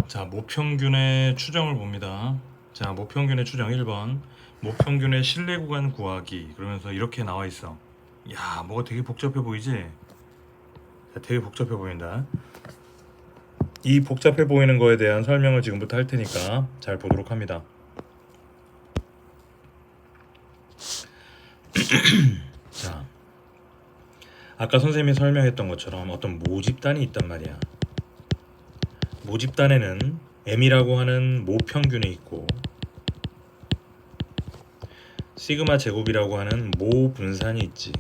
자, 모평균의 추정을 봅니다. 자, 모평균의 추정 1번. 모평균의 실내 구간 구하기. 그러면서 이렇게 나와 있어. 야, 뭐가 되게 복잡해 보이지? 자, 되게 복잡해 보인다. 이 복잡해 보이는 거에 대한 설명을 지금부터 할 테니까 잘 보도록 합니다. 자, 아까 선생님이 설명했던 것처럼 어떤 모집단이 있단 말이야. 모집단에는 M이라고 하는 모평균이 있고 시그마 제곱이라고 하는 모분산이 있지.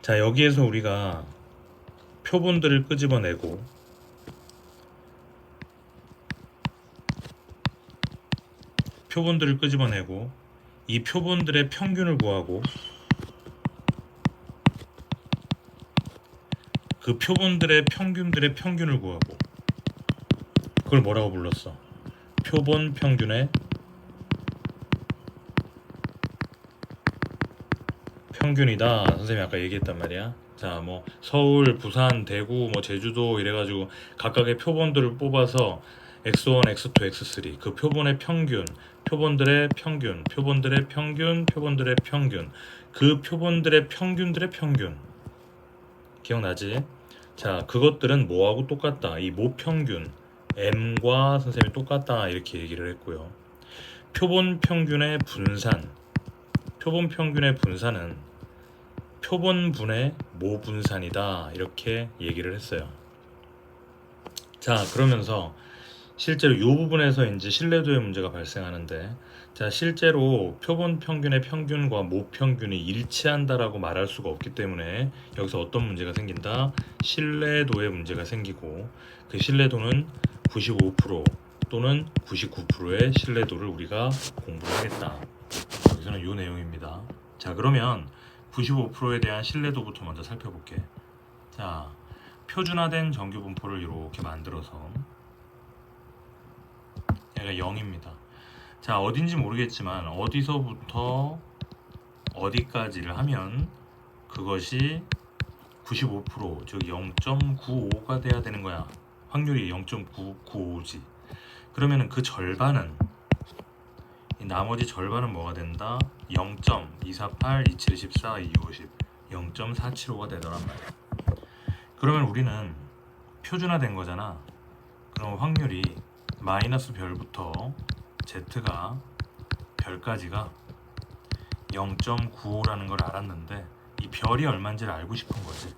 자, 여기에서 우리가 표본들을 끄집어내고 이 표본들의 평균을 구하고 그 표본들의 평균들의 평균을 구하고 그걸 뭐라고 불렀어? 표본 평균의 평균이다. 선생님이 아까 얘기했단 말이야. 자, 뭐 서울, 부산, 대구, 뭐 제주도 이래가지고 각각의 표본들을 뽑아서 x1, x2, x3 그 표본의 평균, 표본들의 평균, 표본들의 평균, 표본들의 평균, 그 표본들의 평균들의 평균. 기억나지? 자, 그것들은 뭐하고 똑같다. 이 모평균 m과 선생님이 똑같다 이렇게 얘기를 했고요. 표본 평균의 분산, 표본 평균의 분산은 표본분의 모분산이다 이렇게 얘기를 했어요. 자, 그러면서 실제로 이 부분에서 이제 신뢰도의 문제가 발생하는데, 자, 실제로 표본 평균의 평균과 모평균이 일치한다라고 말할 수가 없기 때문에 여기서 어떤 문제가 생긴다? 신뢰도의 문제가 생기고, 그 신뢰도는 95% 또는 99%의 신뢰도를 우리가 공부를 하겠다. 여기서는 이 내용입니다. 자, 그러면 95%에 대한 신뢰도부터 먼저 살펴볼게. 자, 표준화된 정규 분포를 이렇게 만들어서 얘가 0입니다. 자, 어딘지 모르겠지만 어디서부터 어디까지를 하면 그것이 95%, 즉 0.95가 돼야 되는 거야. 확률이 0.995지. 그러면은 그 절반은, 이 나머지 절반은 뭐가 된다? 0.248, 27, 14, 2, 50, 0.475가 되더란 말이야. 그러면 우리는 표준화된 거잖아. 그럼 확률이 마이너스 별부터 z가 별까지가 0.95라는 걸 알았는데 이 별이 얼마인지를 알고 싶은 거지.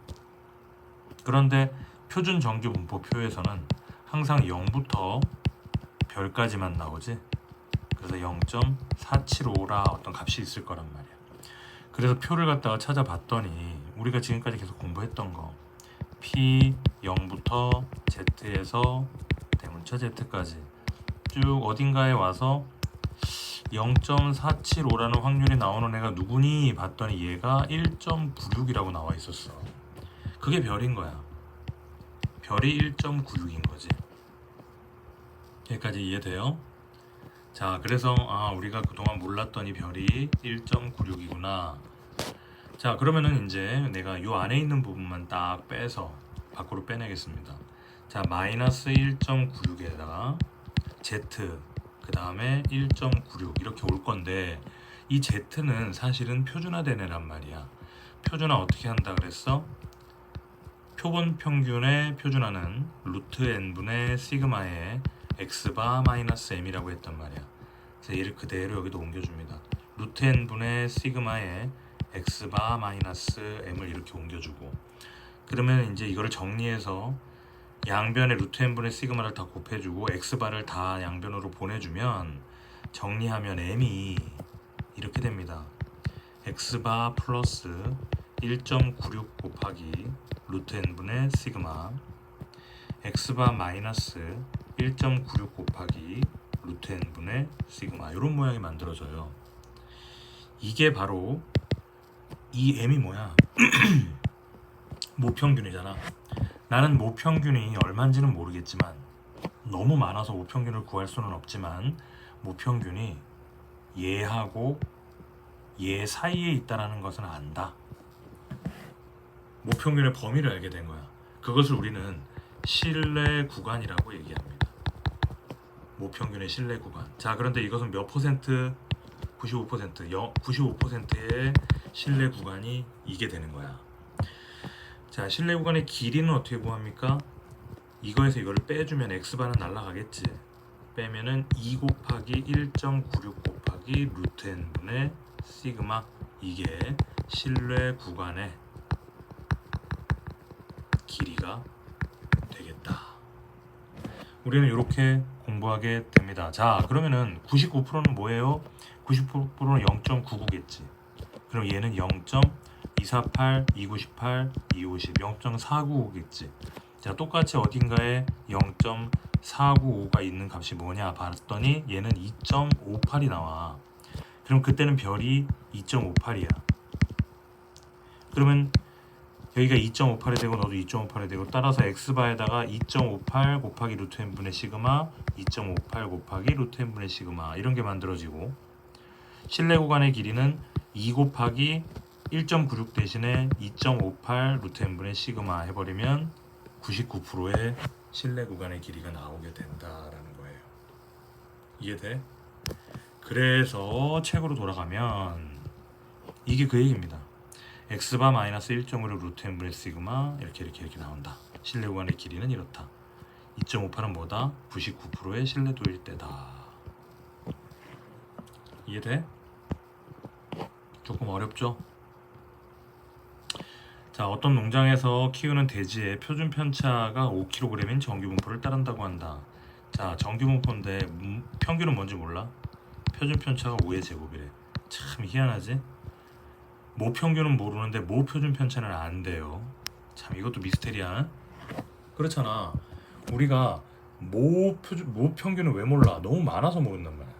그런데 표준 정규 분포표에서는 항상 0부터 별까지만 나오지. 그래서 0.475라 어떤 값이 있을 거란 말이야. 그래서 표를 갖다가 찾아봤더니 우리가 지금까지 계속 공부했던 거 P 0부터 Z에서 대문자 Z까지 쭉 어딘가에 와서 0.475라는 확률이 나오는 애가 누구니 봤더니 얘가 1.96이라고 나와 있었어. 그게 별인 거야. 별이 1.96인 거지. 여기까지 이해돼요? 자, 그래서 우리가 그동안 몰랐던 이 별이 1.96이구나. 자, 그러면은 이제 내가 요 안에 있는 부분만 딱 빼서 밖으로 빼내겠습니다. 자, 마이너스 1.96에다가 Z 그 다음에 1.96 이렇게 올 건데 이 Z는 사실은 표준화된 애란 말이야. 표준화 어떻게 한다 그랬어? 표본 평균의 표준화는 루트 n분의 시그마의 x바 마이너스 m이라고 했단 말이야. 그래서 얘를 그대로 여기도 옮겨줍니다. 루트 n분의 시그마의 x바 마이너스 m을 이렇게 옮겨주고, 그러면 이제 이거를 정리해서 양변에 루트 n분의 시그마를 다 곱해주고 x바를 다 양변으로 보내주면 정리하면 m이 이렇게 됩니다. x바 플러스 1.96 곱하기 루트 n분의 시그마 x바 마이너스 1.96 곱하기 루트 n분의 시그마 이런 모양이 만들어져요. 이게 바로 이 m이 뭐야? 모평균이잖아. 나는 모평균이 얼마인지는 모르겠지만 너무 많아서 모평균을 구할 수는 없지만 모평균이 얘하고 얘 사이에 있다는 것은 안다. 모평균의 범위를 알게 된 거야. 그것을 우리는 신뢰 구간이라고 얘기합니다. 모평균의 신뢰 구간. 자, 그런데 이것은 몇 퍼센트? 95%, 95%의 신뢰 구간이 이게 되는 거야. 자, 신뢰 구간의 길이는 어떻게 구합니까? 이거에서 이거를 빼주면 x바는 날라가겠지. 빼면은 2 곱하기 1.96 곱하기 루트 n분의 시그마, 이게 신뢰 구간의 길이가 되겠다. 우리는 이렇게 공부하게 됩니다. 자, 그러면은 99%는 뭐예요? 99%는 0.99겠지. 그럼 얘는 0.248, 298, 250, 0.495겠지. 자, 똑같이 어딘가에 0.495가 있는 값이 뭐냐 봤더니 얘는 2.58이 나와. 그럼 그때는 별이 2.58이야. 그러면 여기가 2.58이 되고 너도 2.58이 되고, 따라서 x바에다가 2.58 곱하기 루트 n분의 시그마, 2.58 곱하기 루트 n분의 시그마, 이런 게 만들어지고, 신뢰 구간의 길이는 2 곱하기 1.96 대신에 2.58 루트 n분의 시그마 해버리면 99%의 신뢰 구간의 길이가 나오게 된다라는 거예요. 이해돼? 그래서 책으로 돌아가면 이게 그 얘기입니다. x바 마이너스 1.56 루트 n분의 시그마, 이렇게 나온다. 신뢰 구간의 길이는 이렇다. 2.58은 뭐다? 99%의 신뢰도일 때다. 이해돼? 조금 어렵죠? 자, 어떤 농장에서 키우는 돼지의 표준 편차가 5kg인 정규 분포를 따른다고 한다. 자, 정규 분포인데 평균은 뭔지 몰라? 표준 편차가 5의 제곱이래. 참 희한하지? 모평균은 모르는데 모표준 편차는 안 돼요. 참 이것도 미스테리야. 그렇잖아. 우리가 모평균은 왜 몰라? 너무 많아서 모른단 말이야.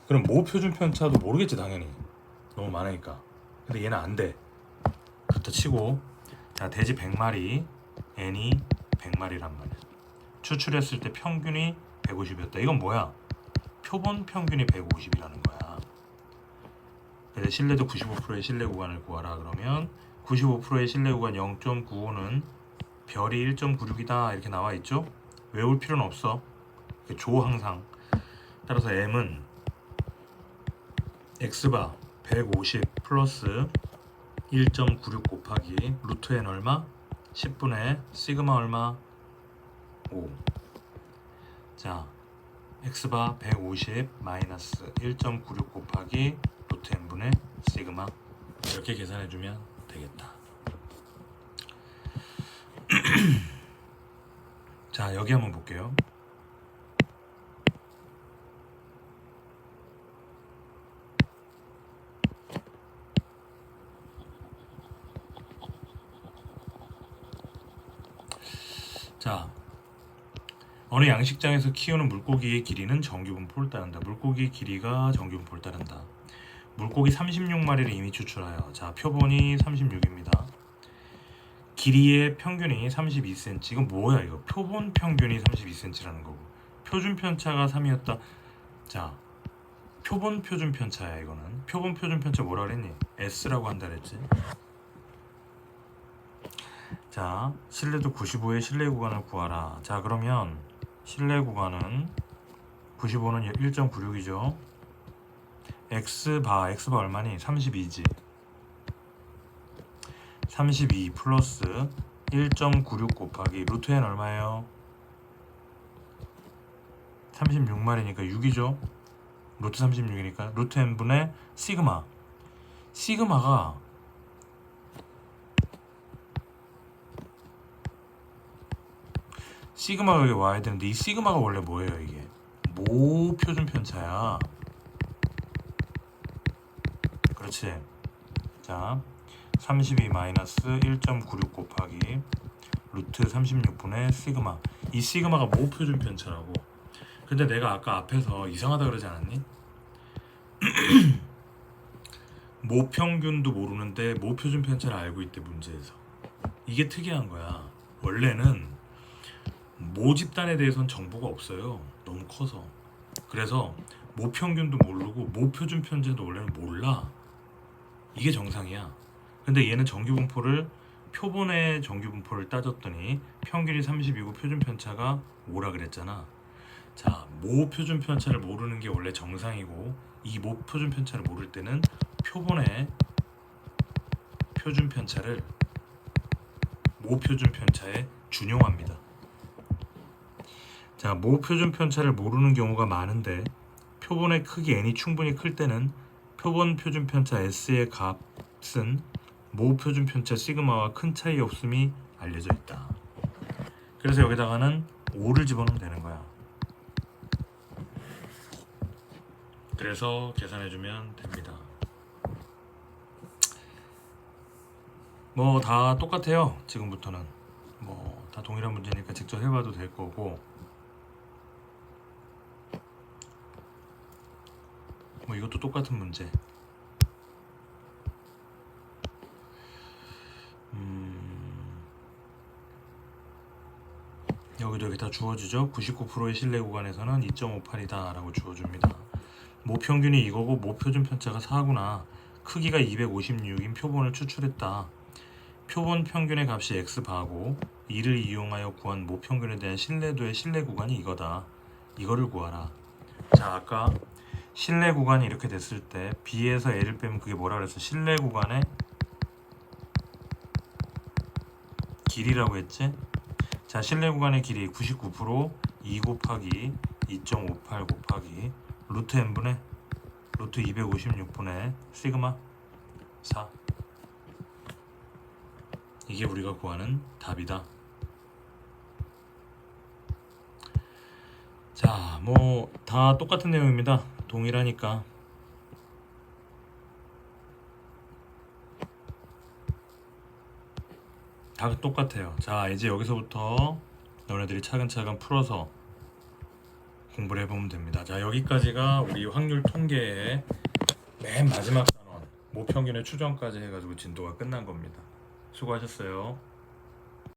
그럼 모표준 편차도 모르겠지 당연히. 너무 많으니까. 근데 얘는 안 돼. 그렇다 치고, 자, 돼지 100마리, n이 100마리란 말이야. 추출했을 때 평균이 150이었다. 이건 뭐야? 표본 평균이 150이라는 거야. 그래서 신뢰도 95%의 신뢰 구간을 구하라 그러면 95%의 신뢰 구간 0.95는 별이 1.96이다 이렇게 나와 있죠. 외울 필요는 없어. 줘 항상. 따라서 m은 x바 150 플러스 1.96 곱하기 루트 n 얼마? 10분의 시그마 얼마? 5. 자, x바 150 마이너스 1.96 곱하기 루트 n분의 시그마, 이렇게 계산해주면 되겠다. 자, 여기 한번 볼게요. 자, 어느 양식장에서 키우는 물고기의 길이는 정규 분포를 따른다. 물고기 길이가 정규 분포를 따른다. 물고기 36마리를 이미 추출하여, 자, 표본이 36입니다. 길이의 평균이 32cm. 이건 뭐야 이거? 표본 평균이 32cm라는 거고, 표준 편차가 3이었다. 자, 표본 표준 편차야 이거는. 표본 표준 편차 뭐라 그랬니? S라고 한다 그랬지. 자, 신뢰도 95의 신뢰 구간을 구하라. 자, 그러면 신뢰 구간은 95는 1.96이죠. x바 얼마니? 32지. 32 플러스 1.96 곱하기 루트 n 얼마예요? 36마리니까 6이죠. 루트 36이니까 루트 n분의 시그마. 시그마가 여기 와야 되는데, 이 시그마가 원래 뭐예요? 이게 모 표준 편차야. 그렇지. 자, 32 마이너스 1.96 곱하기 루트 36분의 시그마. 이 시그마가 모 표준 편차라고. 근데 내가 아까 앞에서 이상하다 그러지 않았니? 모 평균도 모르는데 모 표준 편차를 알고 있대, 문제에서. 이게 특이한 거야. 원래는 모 집단에 대해서는 정보가 없어요. 너무 커서. 그래서 모 평균도 모르고 모 표준 편차도 원래는 몰라. 이게 정상이야. 근데 얘는 정규 분포를 표본의 정규 분포를 따졌더니 평균이 30이고 표준 편차가 5라 그랬잖아. 자, 모 표준 편차를 모르는 게 원래 정상이고 이 모 표준 편차를 모를 때는 표본의 표준 편차를 모 표준 편차에 준용합니다. 자, 모 표준 편차를 모르는 경우가 많은데 표본의 크기 n이 충분히 클 때는 표본 표준 편차 s의 값은 모 표준 편차 시그마와 큰 차이 없음이 알려져 있다. 그래서 여기다가는 5를 집어넣으면 되는 거야. 그래서 계산해주면 됩니다. 뭐 다 똑같아요. 지금부터는 뭐 다 동일한 문제니까 직접 해봐도 될 거고, 뭐 이것도 똑같은 문제. 여기도 이렇게 다 주어지죠. 99%의 신뢰 구간에서는 2.58이다 라고 주어줍니다. 모 평균이 이거고 모 표준 편차가 4구나. 크기가 256인 표본을 추출했다. 표본 평균의 값이 x바고 이를 이용하여 구한 모 평균에 대한 신뢰도의 신뢰 구간이 이거다. 이거를 구하라. 자, 아까 신뢰 구간이 이렇게 됐을 때 B에서 L을 빼면 그게 뭐라 그랬어? 신뢰 구간의 길이라고 했지? 자, 신뢰 구간의 길이 99% 2 곱하기 2.58 곱하기 루트 n분의 루트 256분의 시그마 4. 이게 우리가 구하는 답이다. 자, 뭐 다 똑같은 내용입니다. 동일하니까. 다 똑같아요. 자, 이제 여기서부터 너네들이 차근차근 풀어서 공부를 해보면 됩니다. 자, 여기까지가 우리 확률 통계의 맨 마지막 단원 모평균의 추정까지 해가지고 진도가 끝난 겁니다. 수고하셨어요.